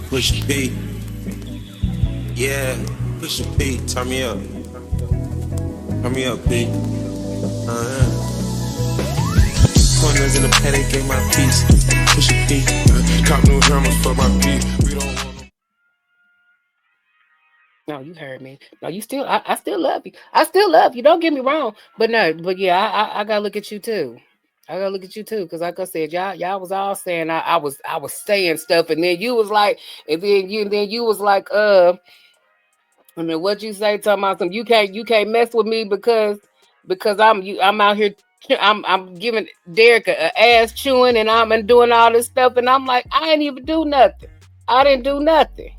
Push P. Yeah, push P. Turn me up. Turn me up, P. Corners in the paddock, gave my piece. Push P. Cop new hammers for my P. We don't want no. No, you heard me. No, you still. I still love you. I still love you. Don't get me wrong. But no, but yeah, I gotta look at you too. I gotta look at you too, because like I said, y'all was all saying I was saying stuff, and then you was like, and then you was like, I mean, what you say? Talking about some, you can't mess with me because I'm out here. I'm giving Derek a ass chewing, and I'm doing all this stuff, and I'm like, I didn't even do nothing. I didn't do nothing.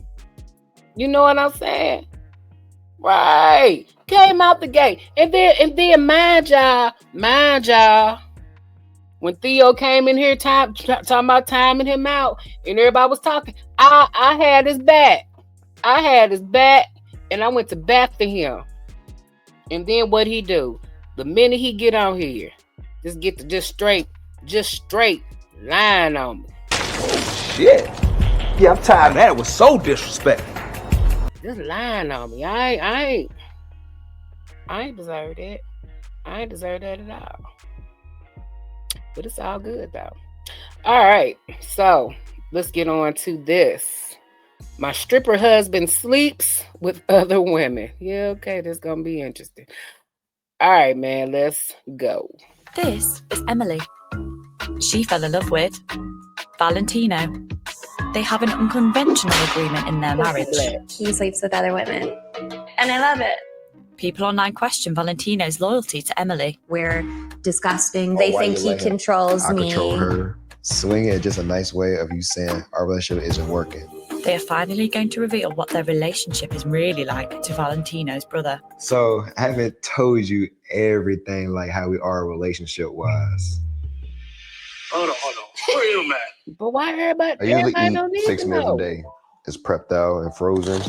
You know what I'm saying? Right. Came out the gate. And then mind y'all, when Theo came in here talking about timing him out and everybody was talking, I had his back. I had his back and I went to bat for him. And then what he do? The minute he get on here, just straight lying on me. Shit. Yeah, I'm tired of that. It was so disrespectful. Just lying on me. I ain't deserve that. I ain't deserve that at all. But it's all good though. All right. So let's get on to this. My stripper husband sleeps with other women. Yeah, okay, this is gonna be interesting. All right, man, let's go. This is Emily. She fell in love with Valentino. They have an unconventional agreement in their marriage. He sleeps with other women, and I love it. People online question Valentino's loyalty to Emily. We're disgusting. They think he controls me. I control her. Swinging is just a nice way of you saying our relationship isn't working. They are finally going to reveal what their relationship is really like to Valentino's brother. So I haven't told you everything like how we are relationship-wise. Hold on. Where you at? But why everybody? I usually Everybody eat 6 meals a day. It's prepped out and frozen.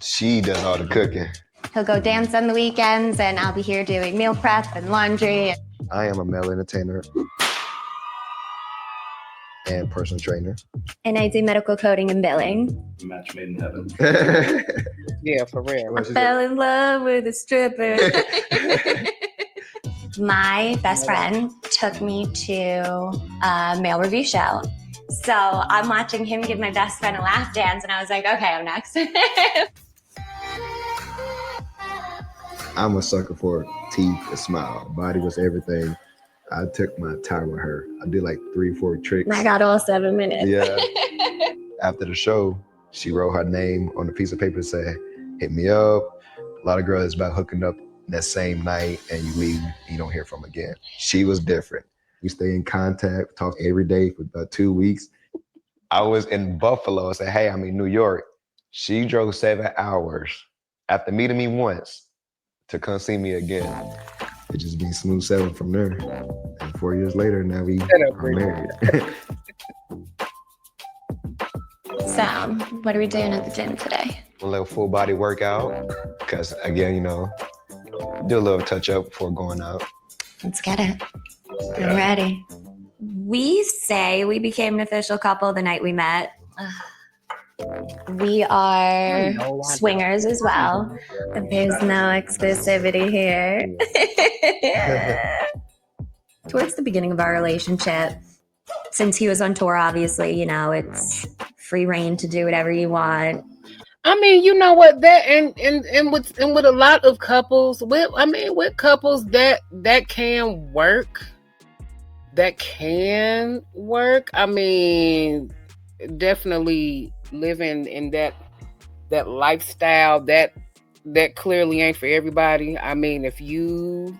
She does all the cooking. He'll go dance on the weekends, and I'll be here doing meal prep and laundry. I am a male entertainer and personal trainer. And I do medical coding and billing. Match made in heaven. Yeah, for real. I fell in love with a stripper. My best friend took me to a male review show. So I'm watching him give my best friend a lap dance, and I was like, okay, I'm next. I'm a sucker for teeth and smile. Body was everything. I took my time with her. I did like 3-4 tricks. I got all 7 minutes. Yeah. After the show, she wrote her name on a piece of paper and said, hit me up. A lot of girls about hooking up that same night and you leave, you don't hear from them again. She was different. We stay in contact, talk every day for about 2 weeks. I was in Buffalo. I said, hey, I'm in New York. She drove 7 hours after meeting me once to come see me again. It just been smooth sailing from there. And 4 years later, now we are married. So, what are we doing at the gym today? A little full body workout. Because again, do a little touch up before going out. Let's get it. I'm ready. We say we became an official couple the night we met. We are swingers as well. But there's no exclusivity here. Towards the beginning of our relationship, since he was on tour, obviously, it's free reign to do whatever you want. I mean, you know what? That and with a lot of couples, with couples that can work. That can work. I mean, definitely living in that lifestyle that clearly ain't for everybody. I mean, if you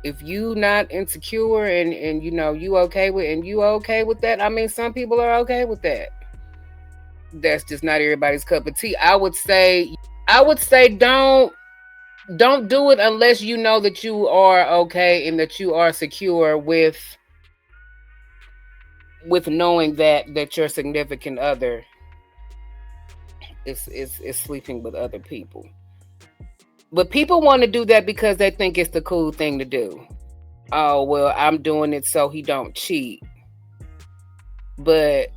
not insecure and you okay with that, I mean, some people are okay with that. That's just not everybody's cup of tea. I would say don't do it unless you know that you are okay and that you are secure with knowing that your significant other is sleeping with other people. But people want to do that because they think it's the cool thing to do. Oh, well, I'm doing it so he don't cheat. But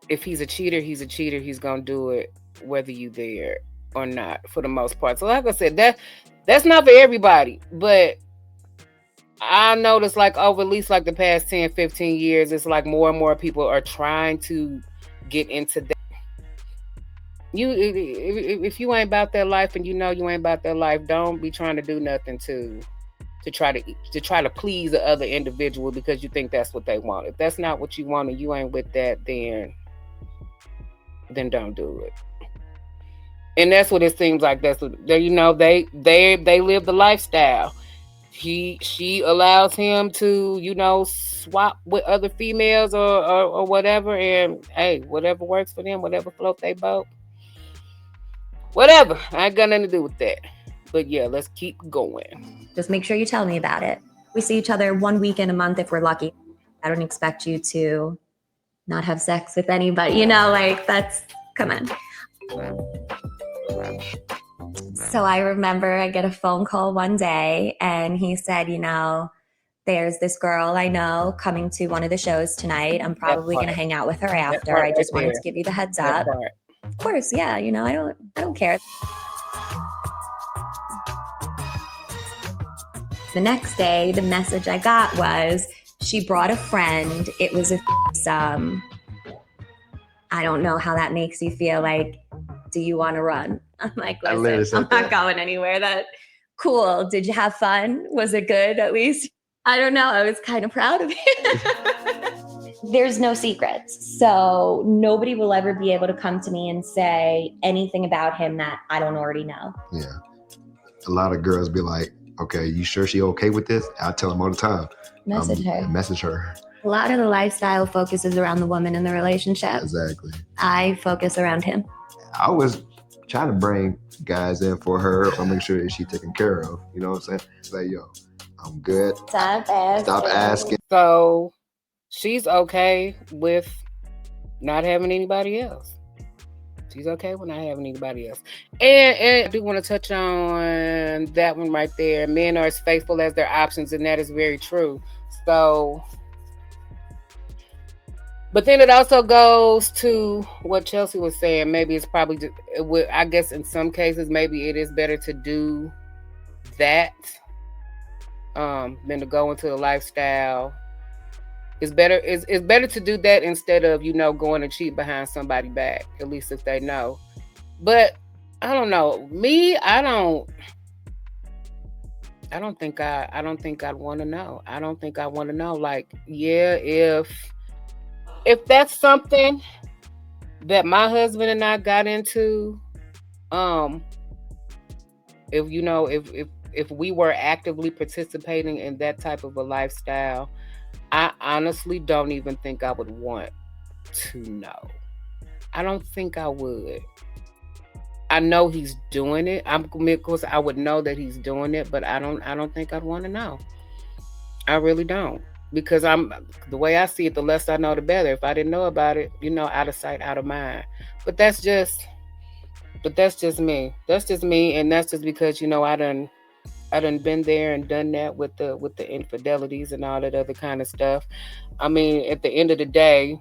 if he's a cheater, he's a cheater. He's gonna do it whether you there or not, for the most part. So like I said, that's not for everybody. But I noticed like over at least like the past 10, 15 years, it's like more and more people are trying to get into that. If you ain't about that life and you know you ain't about that life, don't be trying to do nothing to try to please the other individual because you think that's what they want. If that's not what you want and you ain't with that, then don't do it. And that's what it seems like. That's what they live the lifestyle. She allows him to swap with other females or whatever, and hey, whatever works for them, whatever float they boat, whatever. I ain't got nothing to do with that. But yeah, let's keep going. Just make sure you tell me about it. We see each other 1 week in a month if we're lucky. I don't expect you to not have sex with anybody, come on. So I remember I get a phone call one day and he said, there's this girl I know coming to one of the shows tonight. I'm probably going to hang out with her after. I just wanted to give you the heads up. Of course, yeah, I don't care. The next day, the message I got was she brought a friend. It was I don't know how that makes you feel. Like, do you want to run? I'm like, listen, I'm not going anywhere. That cool. Did you have fun? Was it good at least? I don't know. I was kind of proud of you. There's no secrets. So nobody will ever be able to come to me and say anything about him that I don't already know. Yeah. A lot of girls be like, okay, you sure she okay with this? I tell them all the time. Message her. A lot of the lifestyle focuses around the woman in the relationship. Exactly. I focus around him. I was trying to bring guys in for her or make sure that she's taken care of. You know what I'm saying? It's like, yo, I'm good. Stop asking. So she's okay with not having anybody else. She's okay with not having anybody else. And I do want to touch on that one right there. Men are as faithful as their options, and that is very true. So, but then it also goes to what Chelsea was saying. Maybe it's probably just, I guess in some cases, maybe it is better to do that than to go into the lifestyle. It's better to do that instead of, going and cheat behind somebody's back, at least if they know. But I don't know. Me, I don't think I'd want to know. I don't think I want to know. Like, yeah, if that's something that my husband and I got into, if we were actively participating in that type of a lifestyle, I honestly don't even think I would want to know. I don't think I would. I know he's doing it. Of course, I would know that he's doing it, but I don't think I'd want to know. I really don't. Because the way I see it, the less I know, the better. If I didn't know about it, out of sight, out of mind. But that's just me. That's just me, and that's just because I done been there and done that with the infidelities and all that other kind of stuff. I mean, at the end of the day,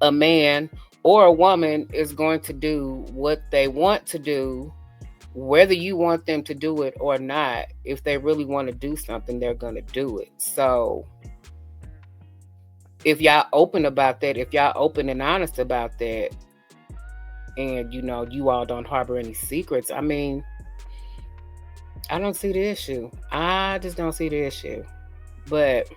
a man or a woman is going to do what they want to do, whether you want them to do it or not. If they really want to do something, they're going to do it. So if y'all open about that, if y'all open and honest about that, and you all don't harbor any secrets, I mean, I don't see the issue. I just don't see the issue. But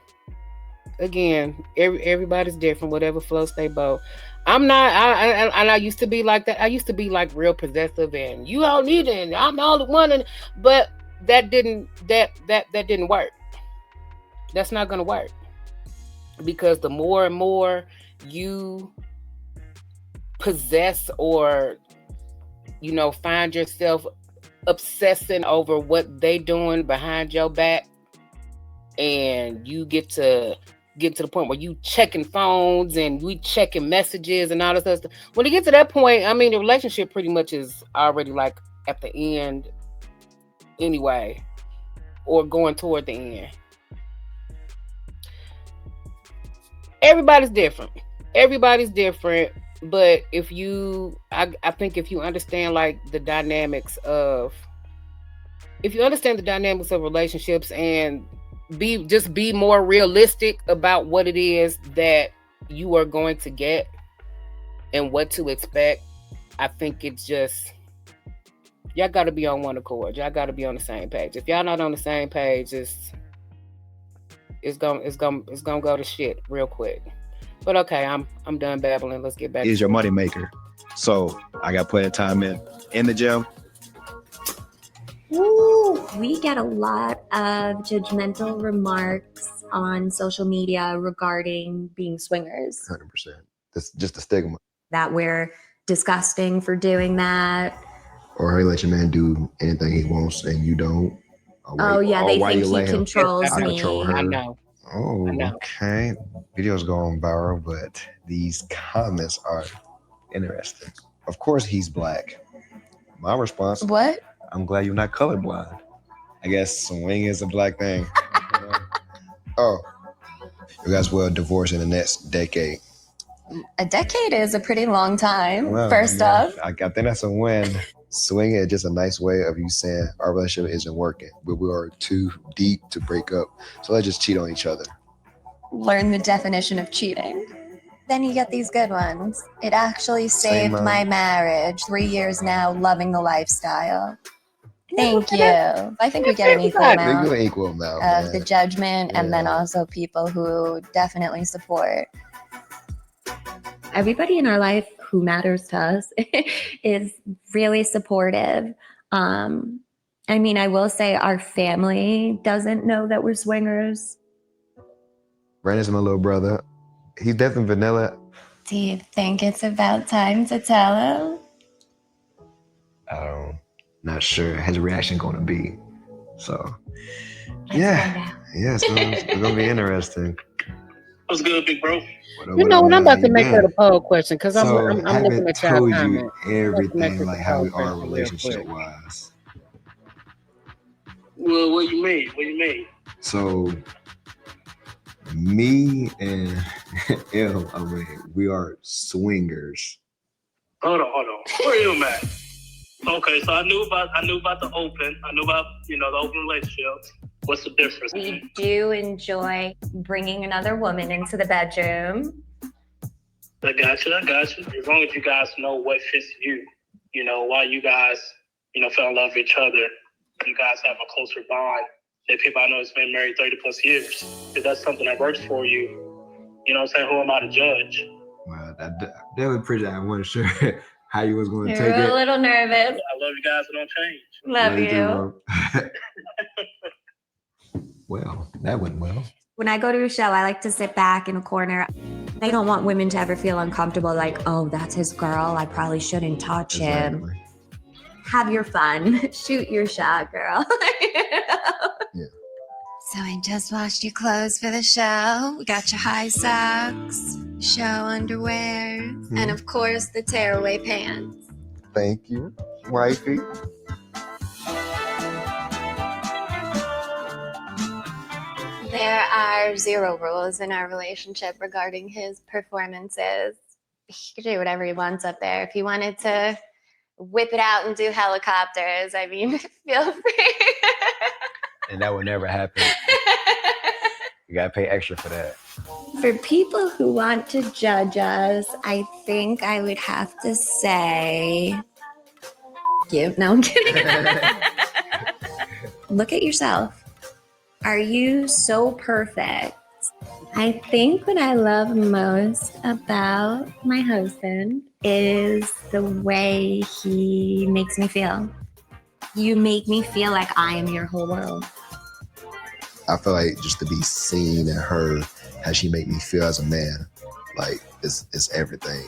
again, everybody's different. Whatever floats they boat. I'm not. I used to be like that. I used to be like real possessive, and you all need it. And I'm the only one. But that didn't work. That's not gonna work, because the more and more you possess or find yourself obsessing over what they doing behind your back, and you get to the point where you checking phones and we checking messages and all this other stuff. When you get to that point, I mean, the relationship pretty much is already like at the end anyway, or going toward the end. everybody's different. Everybody's different. But if you, I think if you understand like the dynamics of, relationships and be more realistic about what it is that you are going to get and what to expect, I think it's just, y'all got to be on one accord. Y'all got to be on the same page. If y'all not on the same page, it's gonna go to shit real quick. But okay, I'm done babbling. Let's get back. Is your money maker? So I got plenty of time in the gym. Ooh, we get a lot of judgmental remarks on social media regarding being swingers. 100%. That's just a stigma. That we're disgusting for doing that. Or how you let your man do anything he wants and you don't. They think he controls me. Control her. I know. Oh, okay. Video's going viral, but these comments are interesting. Of course he's black. My response, what? I'm glad you're not colorblind. I guess swing is a black thing. Oh, you guys will divorce in the next decade. A decade is a pretty long time, first off. I think that's a win. Swinging is just a nice way of you saying our relationship isn't working. We are too deep to break up. So let's just cheat on each other. Learn the definition of cheating. Then you get these good ones. It actually saved my marriage. 3 years now, loving the lifestyle. Thank you. I think we get an equal amount of the judgment and then also people who definitely support. Everybody in our life who matters to us is really supportive. I mean, I will say our family doesn't know that we're swingers. Brandon's my little brother. He's definitely vanilla. Do you think it's about time to tell him? Not sure his reaction going to be. So, yeah, so it's going to be interesting. What's good, big bro? You know what? I'm about to make that a poll question because I'm looking at y'all told comment. you everything, like how we are relationship-wise. Well, what you mean? So, me and Il, we are swingers. Hold on. Where you at? Okay, so I knew about the open. I knew about the open relationships. What's the difference? We do enjoy bringing another woman into the bedroom. I got you. As long as you guys know what fits you, why you guys, fell in love with each other, you guys have a closer bond than people I know that's been married 30 plus years. If that's something that works for you, you know what I'm saying? Who am I to judge? Well, I definitely appreciate that. I wasn't sure how you was going to take it. You're a little nervous. I love you guys, but don't change. Love you. Well, that went well. When I go to a show, I like to sit back in a corner. I don't want women to ever feel uncomfortable, like, oh, that's his girl. I probably shouldn't touch him. Have your fun. Shoot your shot, girl. Yeah. So I just washed your clothes for the show. We got your high socks, show underwear, and of course the tearaway pants. Thank you, wifey. There are 0 rules in our relationship regarding his performances. He can do whatever he wants up there. If he wanted to whip it out and do helicopters, I mean, feel free. And that would never happen. You gotta pay extra for that. For people who want to judge us, I think I would have to say, no, I'm kidding. Look at yourself. Are you so perfect? I think what I love most about my husband is the way he makes me feel. You make me feel like I am your whole world. I feel like just to be seen and heard, how she make me feel as a man, like it's everything.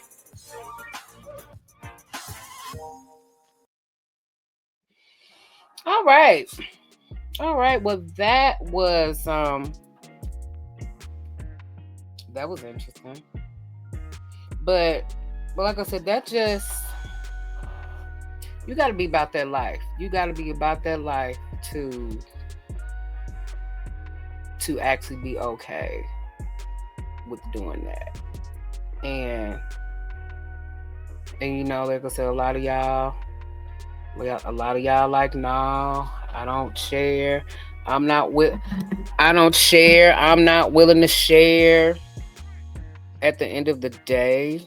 All right. Well, that was interesting. But like I said, you got to be about that life. You got to be about that life to actually be okay with doing that. And you know, like I said, a lot of y'all like, nah, I don't share. I'm not willing to share. At the end of the day,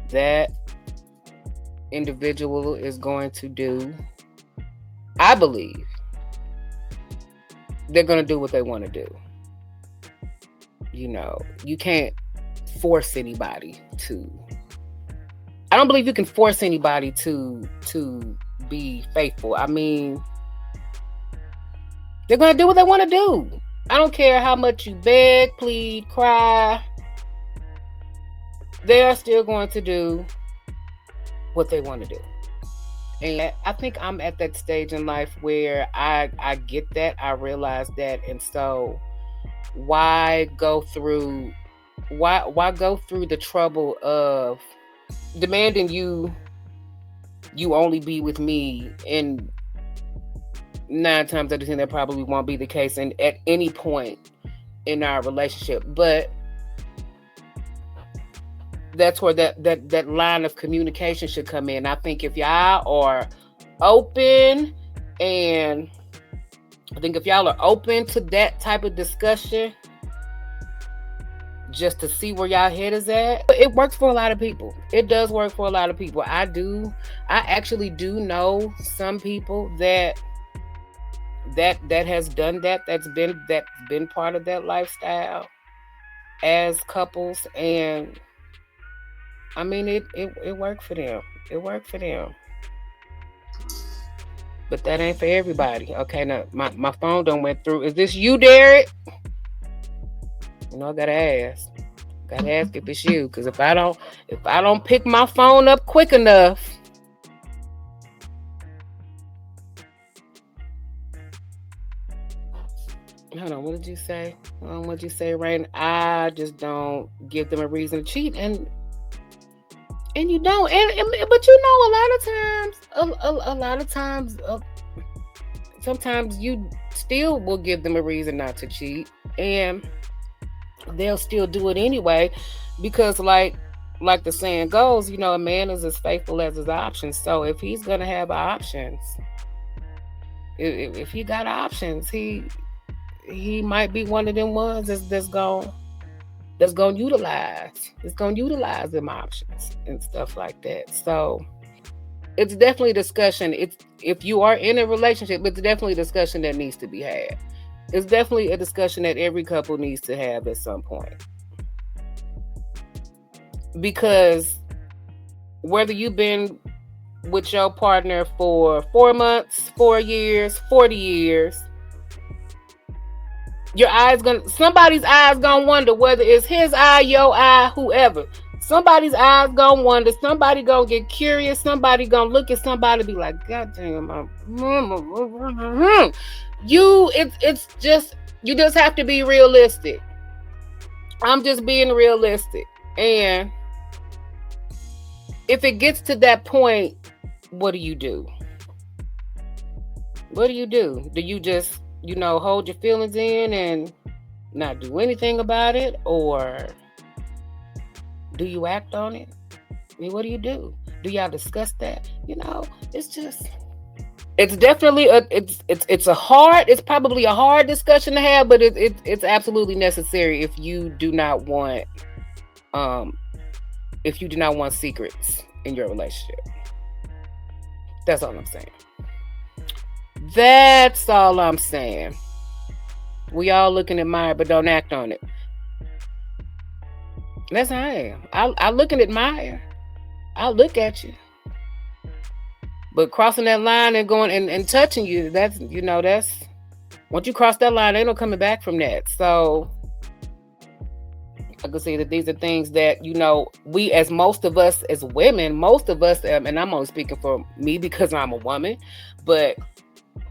that individual is going to do, I believe, they're going to do what they want to do. You know, you can't force anybody to. I don't believe you can force anybody to be faithful. I mean, they're going to do what they want to do. I don't care how much you beg, plead, cry. They are still going to do what they want to do. And I think I'm at that stage in life where I get that. I realize that. And so why go through the trouble of demanding you only be with me, and 9 times out of 10 that probably won't be the case and at any point in our relationship. But that's where that line of communication should come in. I think if y'all are open, and I think if y'all are open to that type of discussion, just to see where y'all head is at, it works for a lot of people. It does work for a lot of people. I actually do know some people that has done that. That's been part of that lifestyle as couples, and I mean it worked for them. It worked for them. But that ain't for everybody. Okay, now my phone done went through. Is this you, Derek? You know, I gotta ask if it's you, because if I don't pick my phone up quick enough, hold on, what did you say? What did you say, Rain? I just don't give them a reason to cheat, and you don't, but you know, a lot of times, sometimes you still will give them a reason not to cheat, and they'll still do it anyway, because like the saying goes, you know, a man is as faithful as his options. So if he's gonna have options, if he got options, he might be one of them ones that's gonna utilize them options and stuff like that. So it's definitely a discussion. If you are in a relationship, it's definitely a discussion that needs to be had. It's definitely a discussion that every couple needs to have at some point. Because whether you've been with your partner for 4 months, 4 years, 40 years, somebody's eyes gonna wonder, whether it's his eye, your eye, whoever. Somebody's eyes gonna wonder. Somebody gonna get curious. Somebody gonna look at somebody and be like, God damn, it's just, you just have to be realistic. I'm just being realistic. And if it gets to that point, what do you do? What do you do? Do you just, you know, hold your feelings in and not do anything about it? Or do you act on it? I mean, what do you do? Do y'all discuss that? You know, it's definitely it's probably a hard discussion to have, but it's absolutely necessary if you do not want secrets in your relationship. That's all I'm saying. That's all I'm saying. We all look and admire, but don't act on it. That's how I am. I look and admire. I'll look at you. But crossing that line and going and touching you, that's once you cross that line, ain't no coming back from that. So I could say that these are things that, you know, we, as most of us as women, and I'm only speaking for me because I'm a woman, but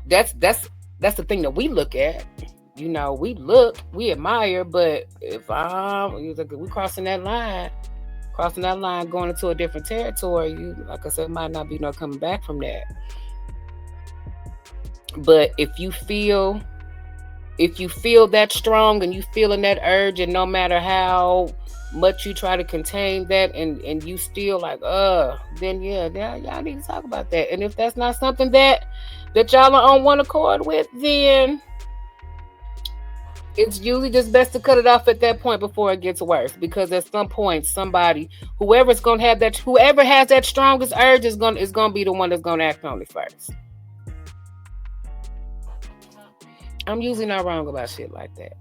that's the thing that we look at. You know, we admire, but if we crossing that line, going into a different territory, like I said, might not be no coming back from that. But if you feel if you feel that strong and you feeling that urge, and no matter how much you try to contain that, and you still like, then y'all need to talk about that. And if that's not something that y'all are on one accord with, then it's usually just best to cut it off at that point before it gets worse. Because at some point, whoever has that strongest urge is gonna be the one that's gonna act on it first. I'm usually not wrong about shit like that.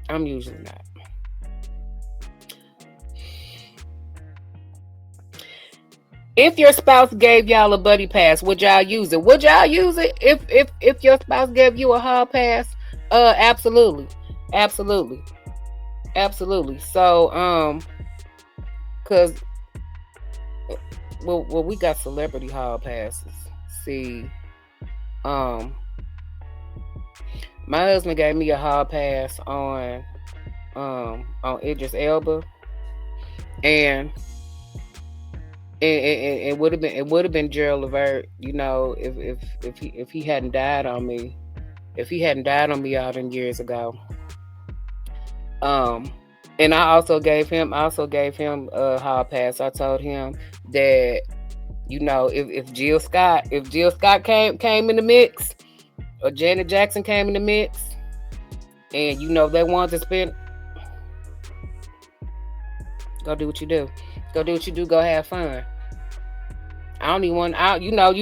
I'm usually not. If your spouse gave y'all a buddy pass, would y'all use it? Would y'all use it if your spouse gave you a hall pass? Absolutely. So, cause, well, we got celebrity hall passes. See, my husband gave me a hall pass on Idris Elba, and it would have been Gerald Levert, you know, if he hadn't died on me. If he hadn't died on me all them years ago. And I also gave him a hall pass. I told him that, you know, if Jill Scott came in the mix, or Janet Jackson came in the mix, and you know they wanted to spend, go do what you do. Go have fun. I don't even want you know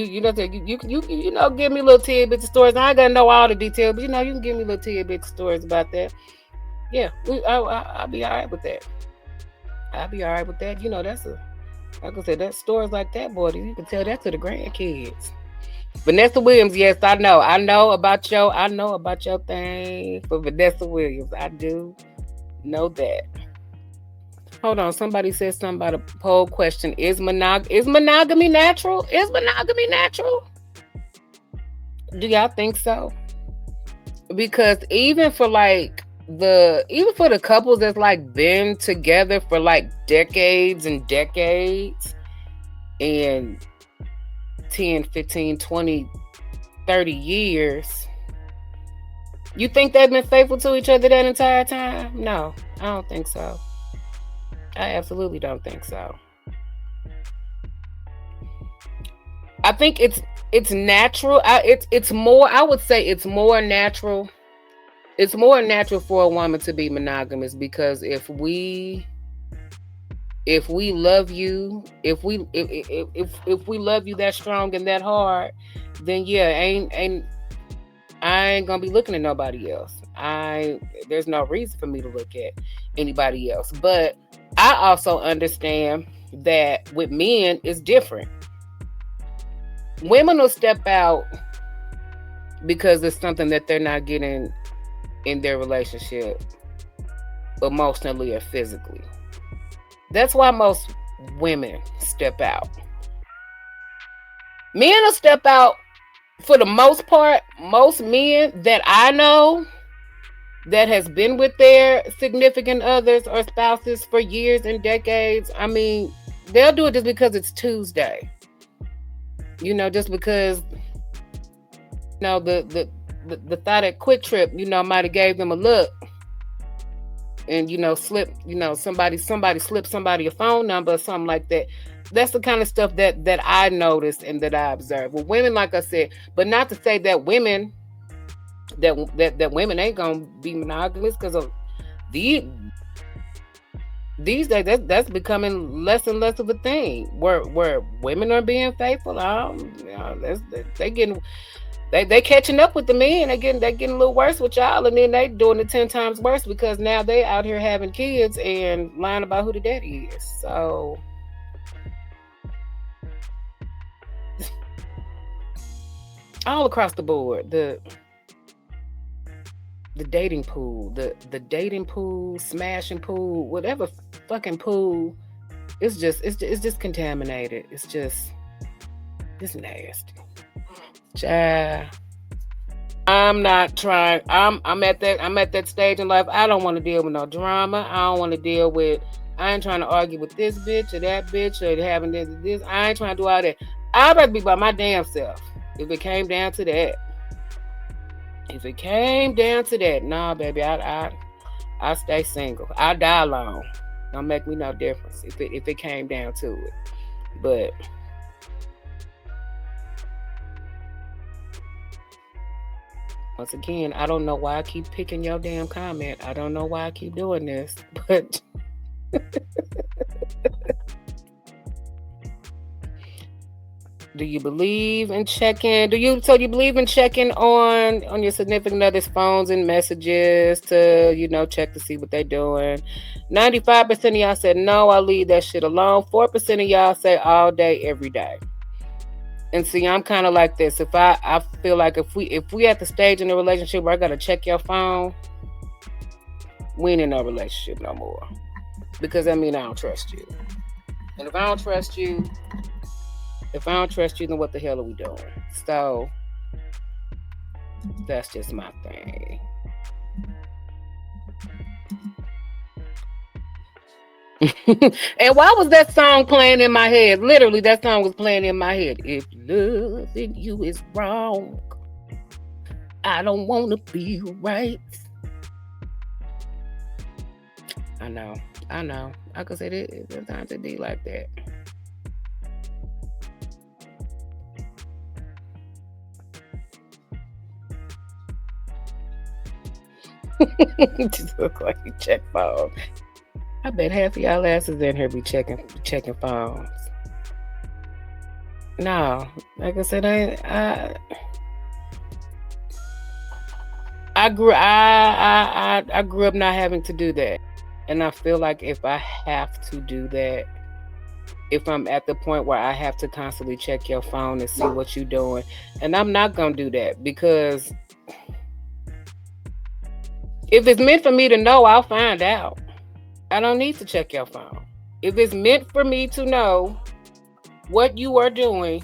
give me little tidbits of stories. I ain't gotta know all the details, but you know you can give me little tidbits of stories about that. Yeah, I'll be all right with that. You know, that's like I said, that stories like that, boy. You can tell that to the grandkids. Vanessa Williams, yes, I know about your thing for Vanessa Williams. I do know that. Hold on, somebody said something about a poll question. Is monogamy natural? Do y'all think so? Because even for the couples that's like been together for like decades and decades, and 10, 15, 20, 30 years, you think they've been faithful to each other that entire time? No, I don't think so. I absolutely don't think so. I think it's natural. It's more, I would say it's more natural. It's more natural for a woman to be monogamous, because if we love you, if we love you that strong and that hard, then yeah, I ain't gonna be looking at nobody else. There's no reason for me to look at anybody else. But I also understand that with men, it's different. Women will step out because it's something that they're not getting in their relationship, emotionally or physically. That's why most women step out. Men will step out for the most part. Most men that I know that has been with their significant others or spouses for years and decades, I mean, they'll do it just because it's Tuesday. You know, just because, you know, the thought at Quick Trip, you know, might have gave them a look, and you know, somebody slipped somebody a phone number or something like that. That's the kind of stuff that I noticed and that I observed. With women, like I said, but not to say that women women ain't gonna be monogamous, because of these days that's becoming less and less of a thing where women are being faithful. They catching up with the men. They getting a little worse with y'all, and then they doing it 10 times worse, because now they out here having kids and lying about who the daddy is. So all across the board, the dating pool, the dating pool, smashing pool, whatever fucking pool, it's just contaminated. It's nasty. Child, I'm at that stage in life. I don't want to deal with no drama. I ain't trying to argue with this bitch or that bitch or having this. I ain't trying to do all that. I'd rather be by my damn self if it came down to that. If it came down to that, nah, baby, I stay single. I die alone. Don't make me no difference if it came down to it. But once again, I don't know why I keep picking your damn comment. I don't know why I keep doing this, but do you believe in checking? Do you believe in checking on your significant other's phones and messages to, check to see what they're doing? 95% of y'all said no, I leave that shit alone. 4% of y'all say all day, every day. And see, I'm kind of like this. If I feel like if we at the stage in the relationship where I gotta check your phone, we ain't in no relationship no more. Because that means I don't trust you. And if I don't trust you, then what the hell are we doing? So that's just my thing. And why was that song playing in my head? Literally, that song was playing in my head. If loving you is wrong, I don't want to be right. I know. Like I said, it sometimes it be like that. Just look like you check phone. I bet half of y'all asses in here be checking phones. No, like I said, I grew up not having to do that, and I feel like if I have to do that, if I'm at the point where I have to constantly check your phone and see what you're doing, and I'm not gonna do that because if it's meant for me to know, I'll find out. I don't need to check your phone. If it's meant for me to know what you are doing,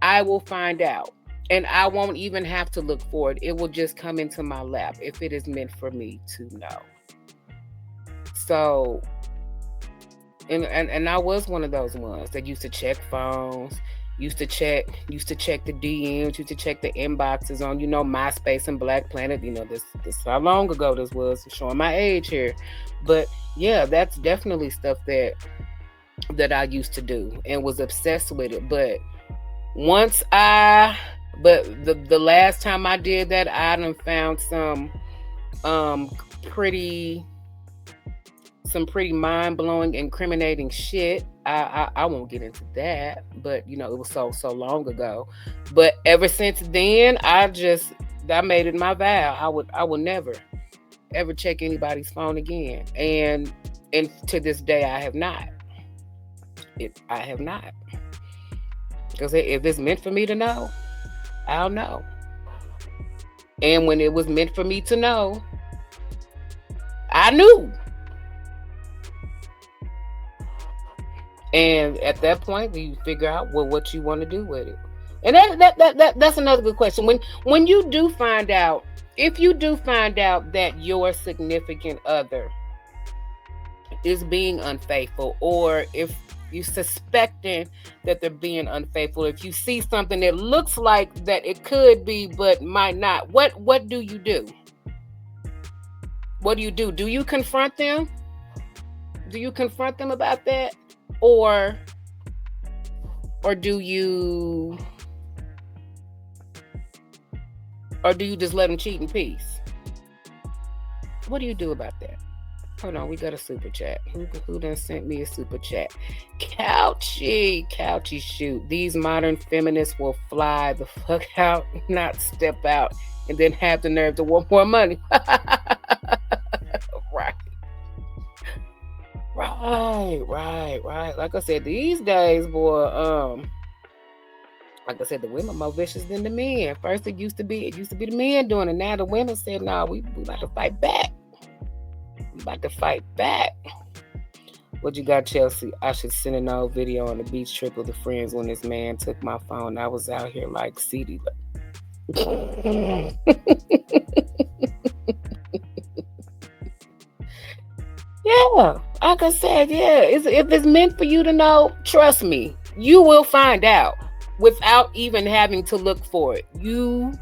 I will find out. And I won't even have to look for it. It will just come into my lap if it is meant for me to know. So, and I was one of those ones that used to check phones, used to check the DMs, used to check the inboxes on, MySpace and Black Planet. This how long ago this was. I'm showing my age here. But yeah, that's definitely stuff that I used to do and was obsessed with it. But the last time I did that, I done found some pretty mind-blowing, incriminating shit. I won't get into that, but it was so long ago. But ever since then, I made it my vow. I would never ever check anybody's phone again. And to this day, I have not. I have not. Because if it's meant for me to know, I'll know. And when it was meant for me to know, I knew. And at that point, you figure out what you want to do with it. And that's another good question. When you do find out, if you do find out that your significant other is being unfaithful, or if you're suspecting that they're being unfaithful, if you see something that looks like that it could be but might not, what do you do? What do you do? Do you confront them? Do you confront them about that? Or do you just let them cheat in peace? What do you do about that? Hold on, we got a super chat. Who done sent me a super chat? Couchy, shoot. These modern feminists will fly the fuck out, not step out, and then have the nerve to want more money. Right. Like I said, these days, boy, like I said, the women more vicious than the men. First, it used to be the men doing it. Now the women said, "No, we about to fight back. We about to fight back." What you got, Chelsea? I should send an old video on the beach trip with the friends when this man took my phone. I was out here like CD. Yeah, like I said, yeah. If it's meant for you to know, trust me, you will find out without even having to look for it. You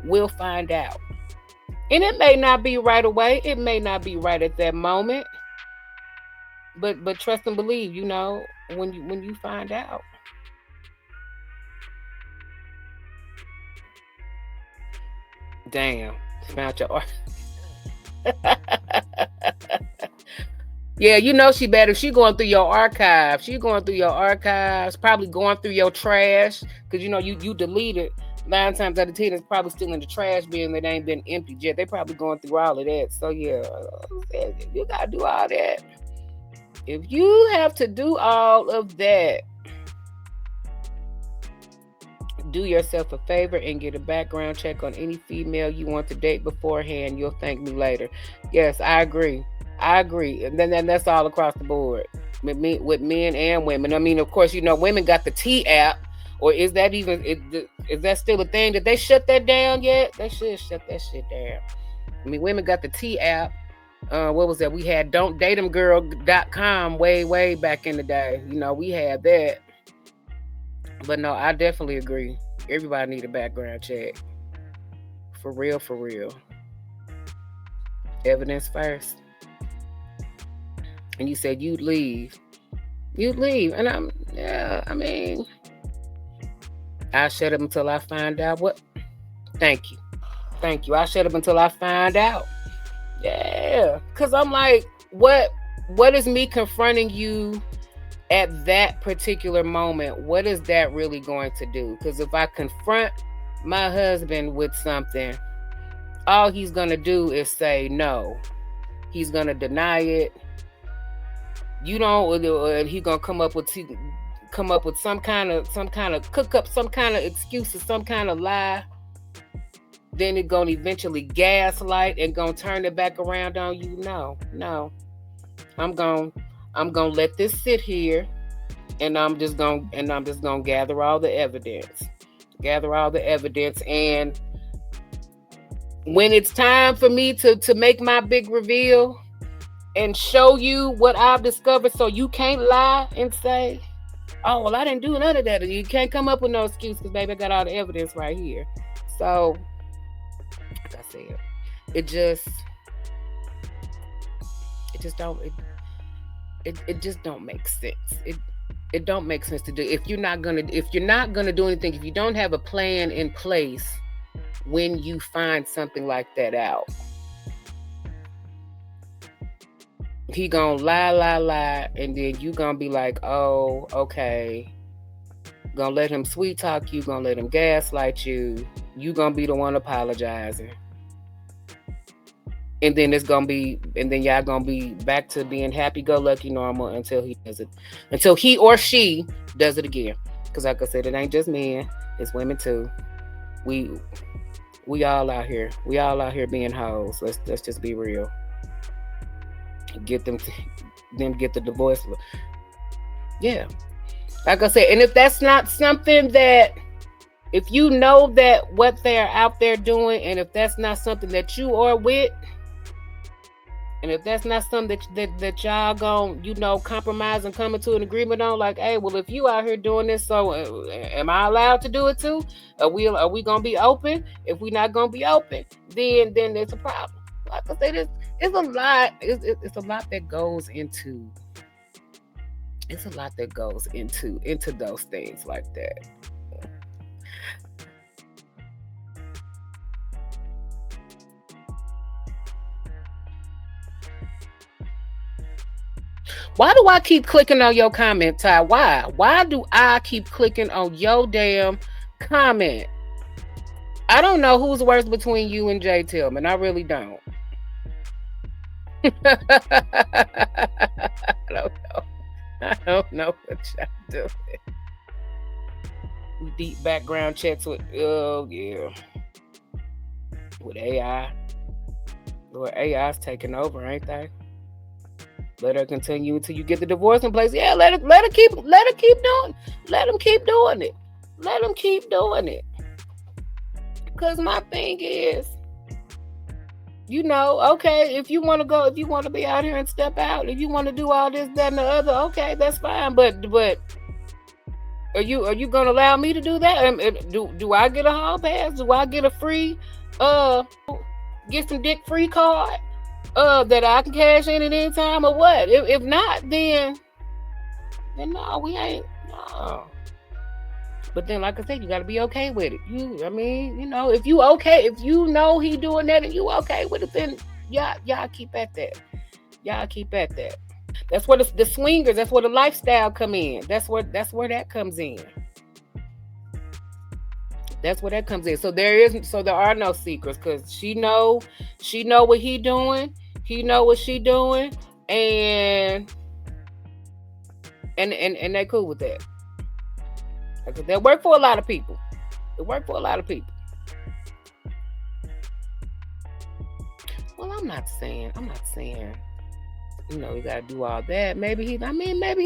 we'll find out. And it may not be right away. It may not be right at that moment. But trust and believe, you know, when you find out. Damn, found your art. Yeah, you know she better. She going through your archives. She going through your archives, probably going through your trash, because you know you deleted 9 times out of 10. It's probably still in the trash bin that ain't been emptied yet. They probably going through all of that. So yeah, you gotta do all that. If you have to do all of that, do yourself a favor and get a background check on any female you want to date beforehand. You'll thank me later. Yes, I agree. And then that's all across the board with men and women. I mean, of course, you know, women got the T app, or is that still a thing? Did they shut that down yet? They should shut that shit down. I mean, women got the T app. What was that? We had don'tdateemgirl.com way back in the day. You know, we had that. But no, I definitely agree. Everybody need a background check. For real. Evidence first. And you said you'd leave. And I mean, I shut up until I find out what. Thank you. I shut up until I find out. Yeah. Because I'm like, what is me confronting you at that particular moment? What is that really going to do? Because if I confront my husband with something, all he's going to do is say no. He's going to deny it. You don't, he going to come up with some kind of cook up some kind of excuse or some kind of lie. Then it going to eventually gaslight and going to turn it back around on you. No. I'm going to let this sit here, and I'm just going to gather all the evidence. And when it's time for me to make my big reveal and show you what I've discovered, so you can't lie and say, oh, well, I didn't do none of that. You can't come up with no excuse, because baby, I got all the evidence right here. So, like I said, it just don't make sense. It don't make sense to do. If you're not gonna do anything, if you don't have a plan in place when you find something like that out, he gonna lie, and then you gonna be like, oh, okay. Gonna let him sweet talk you, gonna let him gaslight you. You gonna be the one apologizing. And then y'all gonna be back to being happy-go-lucky normal until he or she does it again. Because like I said, it ain't just men, it's women too. We all out here. We all out here being hoes. Let's just be real. Get them get the divorce. Yeah. Like I said, and if that's not something that, if you know that what they're out there doing, and if that's not something that you are with, and if that's not something that y'all gonna, compromise and come into an agreement on, like, hey, well, if you out here doing this, so am I allowed to do it too? Are we gonna be open? If we not gonna be open, then there's a problem. Like I said, it's a lot. It's a lot that goes into. It's a lot that goes into those things like that. Why do I keep clicking on your comment, Ty? Why do I keep clicking on your damn comment? I don't know who's worse between you and Jay Tillman. I really don't. I don't know what y'all doing. Deep background checks with, with AI. Lord, AI's taking over, ain't they? Let her continue until you get the divorce in place. Yeah, let her keep doing it. Let them keep doing it. Let them keep doing it. Because my thing is, okay, if you want to be out here and step out, if you want to do all this, that, and the other, okay, that's fine. But Are you gonna allow me to do that? Do I get a hall pass? Do I get a free get some dick free card that I can cash in at any time or what? If not, then no, we ain't. No. But then, like I said, you got to be okay with it. If you okay, if you know he doing that and you okay with it, then y'all keep at that. Y'all keep at that. That's where the swingers, that's where the lifestyle come in. That's where that comes in. That's where that comes in. So there are no secrets, because she know what he doing. He know what she doing, and they cool with that. That work for a lot of people. It worked for a lot of people. Well, I'm not saying, you gotta do all that. Maybe he did, and maybe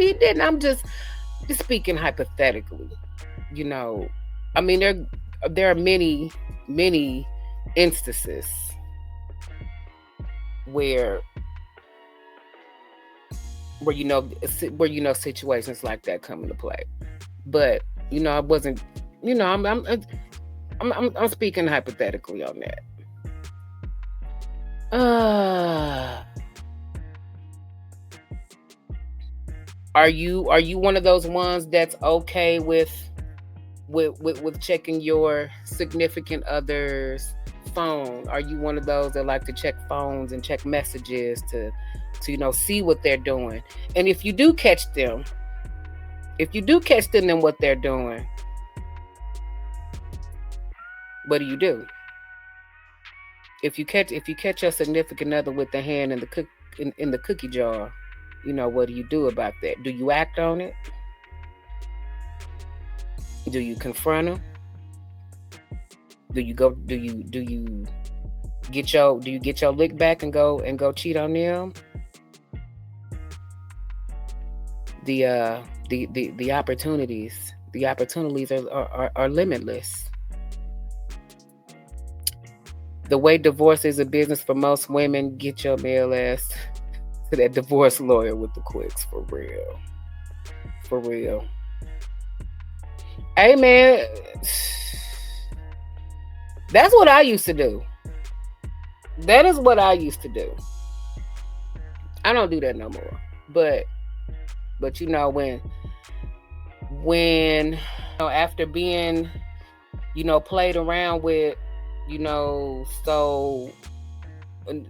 he didn't. I'm just speaking hypothetically. There are many instances where situations like that come into play. But I wasn't. I'm speaking hypothetically on that. Are you one of those ones that's okay with checking your significant other's phone? Are you one of those that like to check phones and check messages to see what they're doing? And if you do catch them in what they're doing, what do you do? If you catch your significant other with the hand in the cookie jar, what do you do about that? Do you act on it? Do you confront them? Do you get your lick back and go cheat on them? The opportunities are limitless. The way divorce is a business for most women, get your male ass to that divorce lawyer with the quicks, for real. For real. Hey, man, that's what I used to do. That is what I used to do. I don't do that no more. But when after being, played around with, so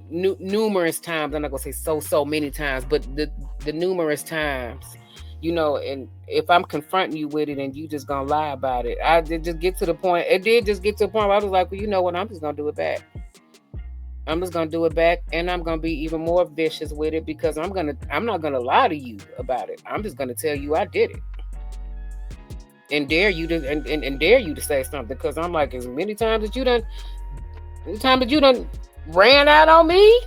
numerous times, I'm not gonna say so many times, but the numerous times, and if I'm confronting you with it and you just gonna lie about it, it did just get to the point where I was like, well, you know what, I'm just gonna do it back. I'm just gonna do it back, and I'm gonna be even more vicious with it, because I'm not gonna lie to you about it. I'm just gonna tell you I did it, and dare you to say something, because I'm like, as many times that you done ran out on me,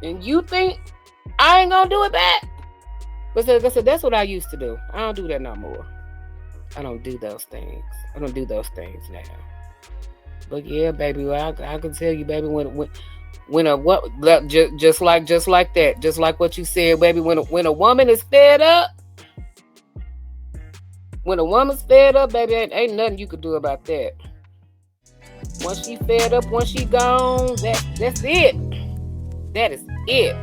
and you think I ain't gonna do it back. But that's what I used to do. I don't do that no more. I don't do those things. I don't do those things now. But yeah, baby, I can tell you, baby, when a what, just like that, just like what you said, baby, when a woman is fed up, baby, ain't nothing you could do about that. Once she fed up, once she gone, that's it. That is it.